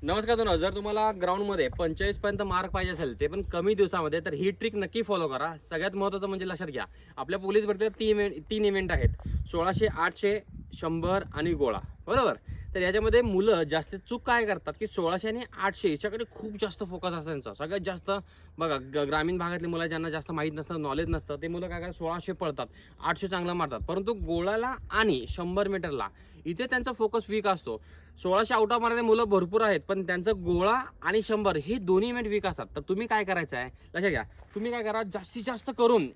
नमस्कार दोन जर तुम्हाला ग्राउंडमध्ये 45 पर्यंत मार्क पाहिजे असेल ते पण कमी दिवसामध्ये तर ही ट्रिक नक्की फॉलो करा। सगळ्यात महत्त्वाचं म्हणजे लक्षात घ्या, आपल्या पोलीस भरतीला तीन इव्हेंट आहेत, 1600, 800, 100 आणि गोळा, बरोबर। तर याच्यामध्ये मुलं जास्त चूक काय करतात की 1600 आणि 800 याच्याकडे खूप जास्त फोकस असतो त्यांचा। सगळ्यात जास्त बघा ग्रामीण भागातली मुलं ज्यांना जास्त माहीत नसतं, नॉलेज नसतं, ते मुलं काय करतात 1600 पळतात, 800 चांगला मारतात, परंतु गोळाला आणि 100 मीटरला इथे त्यांचा फोकस वीक असतो। 1600 आउट ऑफ मारणारे मुलं भरपूर आहेत, पण त्यांचं गोळा आणि 100 हे दोन्ही इव्हेंट वीक असतात। तर तुम्ही काय करायचं आहे लक्षात घ्या, तुम्ही काय करा जास्तीत जास्त करून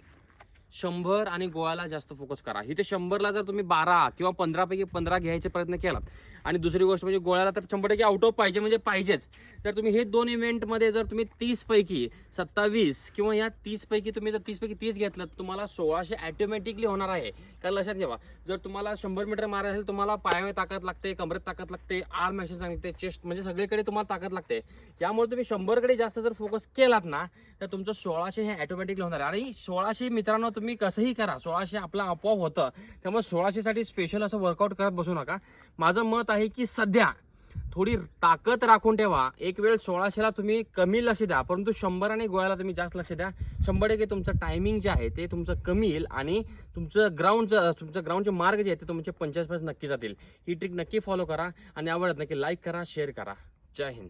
100 आणि गोळाला जास्त फोकस करा। इथे 100ला जर तुम्ही 12 किंवा 15 पैकी 15 घ्यायचे प्रयत्न केलात आणि दुसरी गोष्ट म्हणजे गोळ्याला तर 100% आउट ऑफ पाहिजे म्हणजे पाहिजेच। तर तुम्ही हे दोन इव्हेंटमध्ये जर तुम्ही 30 पैकी 27 किंवा या 30 पैकी तुम्ही जर 30 पैकी 30 घेतलं तुम्हाला 1600 ऑटोमॅटिकली होणार आहे। कारण लक्षात ठेवा, जर तुम्हाला 100 मीटर मारायचं असेल तुम्हाला पायामध्ये ताकद लागते, कमरेत ताकद लागते, आर्म मॅशन सांगते, चेस्ट म्हणजे सगळीकडे तुम्हाला ताकद लागते। त्यामुळे तुम्ही 100कडे जास्त जर फोकस केलात ना तर तुमचं 1600 हे ऑटोमॅटिकली होणार आहे। आणि 1600 मित्रांनो तुम्ही कसंही करा, 1600 आपला आपोआप होतं। त्यामुळे 1600 साठी स्पेशल असं वर्कआउट करत बसू नका। माझं मत आहे की सध्या थोडी ताकद राखून ठेवा। एक वेळ 1600ला तुम्ही कमी लक्ष द्या, परंतु 100 आणि गोळ्याला तुम्ही जास्त लक्ष द्या। 100% तुमचं टायमिंग जे आहे ते तुमचं कमी येईल आणि तुमचं ग्राउंडचे मार्ग जे आहे ते तुमचे 45 नक्की जातील। ही ट्रिक नक्की फॉलो करा आणि आवडत नक्की लाईक करा, शेअर करा। जय हिंद।